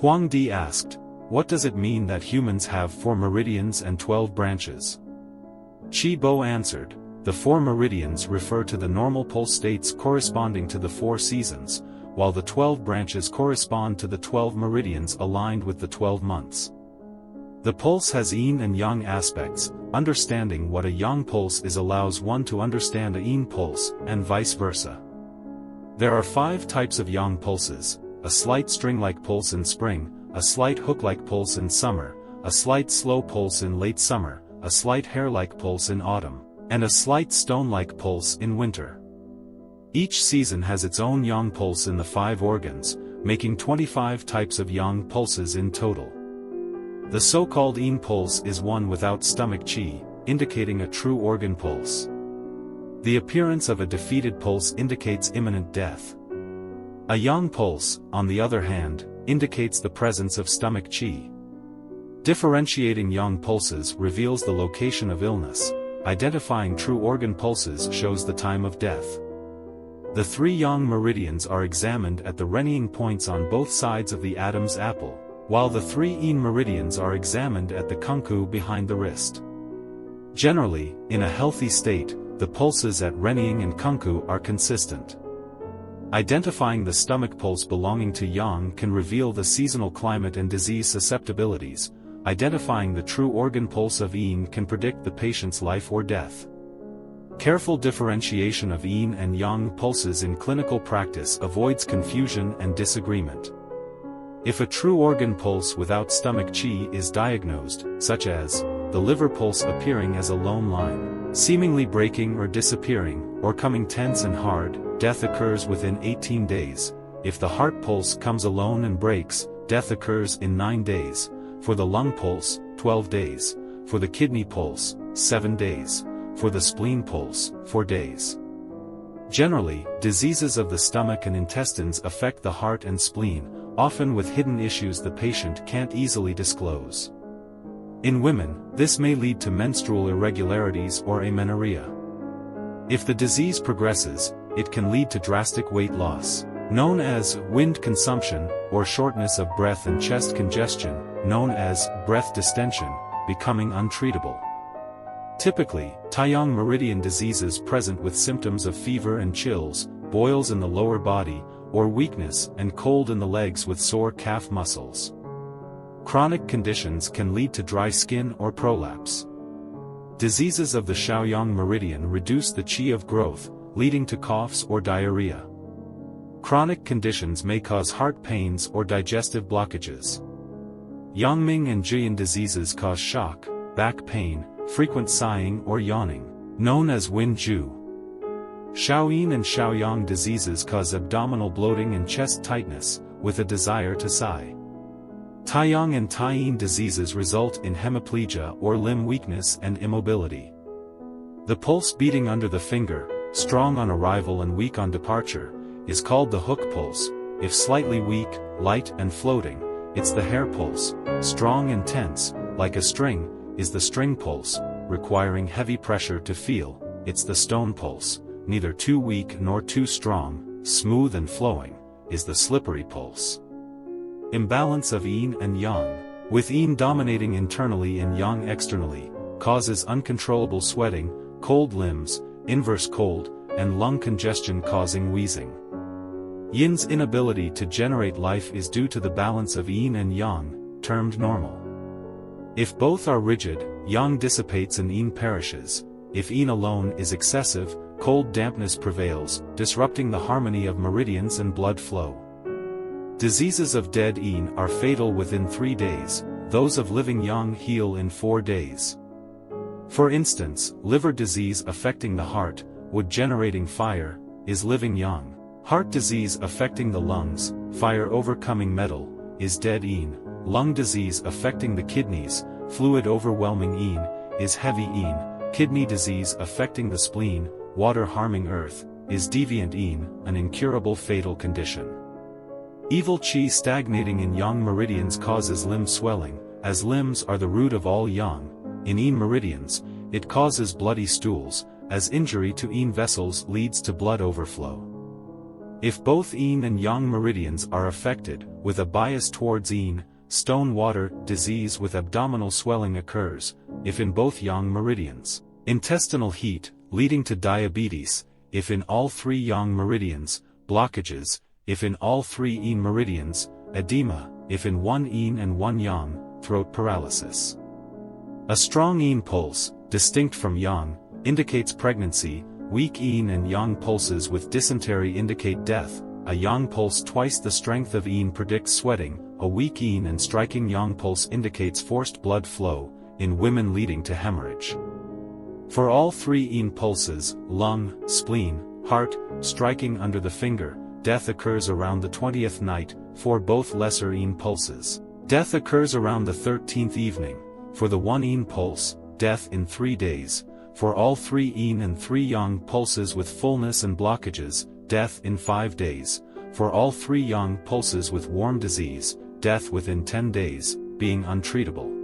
Huangdi asked, "What does it mean that humans have 4 meridians and 12 branches?" Qi Bo answered, "The 4 meridians refer to the normal pulse states corresponding to the 4 seasons, while the 12 branches correspond to the 12 meridians aligned with the 12 months. The pulse has yin and yang aspects. Understanding what a yang pulse is allows one to understand a yin pulse, and vice versa. There are 5 types of yang pulses: a slight string-like pulse in spring, a slight hook-like pulse in summer, a slight slow pulse in late summer, a slight hair-like pulse in autumn, and a slight stone-like pulse in winter. Each season has its own yang pulse in the 5 organs, making 25 types of yang pulses in total. The so-called yin pulse is one without stomach qi, indicating a true organ pulse. The appearance of a defeated pulse indicates imminent death. A yang pulse, on the other hand, indicates the presence of stomach qi. Differentiating yang pulses reveals the location of illness. Identifying true organ pulses shows the time of death. The 3 yang meridians are examined at the Neijing points on both sides of the Adam's apple, while the 3 yin meridians are examined at the kunku behind the wrist. Generally, in a healthy state, the pulses at Neijing and kunku are consistent. Identifying the stomach pulse belonging to yang can reveal the seasonal climate and disease susceptibilities. Identifying the true organ pulse of yin can predict the patient's life or death. Careful differentiation of yin and yang pulses in clinical practice avoids confusion and disagreement. If a true organ pulse without stomach qi is diagnosed, such as the liver pulse appearing as a lone line, seemingly breaking or disappearing, or coming tense and hard, death occurs within 18 days. If the heart pulse comes alone and breaks, death occurs in 9 days. For the lung pulse, 12 days. For the kidney pulse, 7 days. For the spleen pulse, 4 days. Generally, diseases of the stomach and intestines affect the heart and spleen, often with hidden issues the patient can't easily disclose. In women, this may lead to menstrual irregularities or amenorrhea. If the disease progresses, it can lead to drastic weight loss, known as wind consumption, or shortness of breath and chest congestion, known as breath distension, becoming untreatable. Typically, Taiyang meridian diseases present with symptoms of fever and chills, boils in the lower body, or weakness and cold in the legs with sore calf muscles. Chronic conditions can lead to dry skin or prolapse. Diseases of the Shaoyang meridian reduce the qi of growth, leading to coughs or diarrhea. Chronic conditions may cause heart pains or digestive blockages. Yangming and Jian diseases cause shock, back pain, frequent sighing or yawning, known as Wen-ju. Shaoyin and Shaoyang diseases cause abdominal bloating and chest tightness, with a desire to sigh. Taiyang and Taiyin diseases result in hemiplegia or limb weakness and immobility. The pulse beating under the finger, strong on arrival and weak on departure, is called the hook pulse. If slightly weak, light and floating, it's the hair pulse. Strong and tense, like a string, is the string pulse, requiring heavy pressure to feel, it's the stone pulse. Neither too weak nor too strong, smooth and flowing, is the slippery pulse. Imbalance of yin and yang, with yin dominating internally and yang externally, causes uncontrollable sweating, cold limbs, inverse cold, and lung congestion causing wheezing. Yin's inability to generate life is due to the balance of yin and yang, termed normal. If both are rigid, yang dissipates and yin perishes. If yin alone is excessive, cold dampness prevails, disrupting the harmony of meridians and blood flow. Diseases of dead yin are fatal within 3 days, those of living yang heal in 4 days. For instance, liver disease affecting the heart, wood generating fire, is living yang. Heart disease affecting the lungs, fire overcoming metal, is dead yin. Lung disease affecting the kidneys, fluid overwhelming yin, is heavy yin. Kidney disease affecting the spleen, water harming earth, is deviant yin, an incurable fatal condition. Evil qi stagnating in yang meridians causes limb swelling, as limbs are the root of all yang. In yin meridians, it causes bloody stools, as injury to yin vessels leads to blood overflow. If both yin and yang meridians are affected, with a bias towards yin, stone water disease with abdominal swelling occurs. If in both yang meridians, intestinal heat, leading to diabetes. If in all 3 yang meridians, blockages. If in all 3 yin meridians, edema. If in 1 yin and 1 yang, throat paralysis. A strong yin pulse, distinct from yang, indicates pregnancy. Weak yin and yang pulses with dysentery indicate death. A yang pulse twice the strength of yin predicts sweating. A weak yin and striking yang pulse indicates forced blood flow, in women leading to hemorrhage. For all 3 yin pulses, lung, spleen, heart, striking under the finger, death occurs around the 20th night. For both lesser yin pulses, death occurs around the 13th evening. For the 1 yin pulse, death in 3 days. For all 3 yin and 3 yang pulses with fullness and blockages, death in 5 days. For all 3 yang pulses with warm disease, death within 10 days, being untreatable.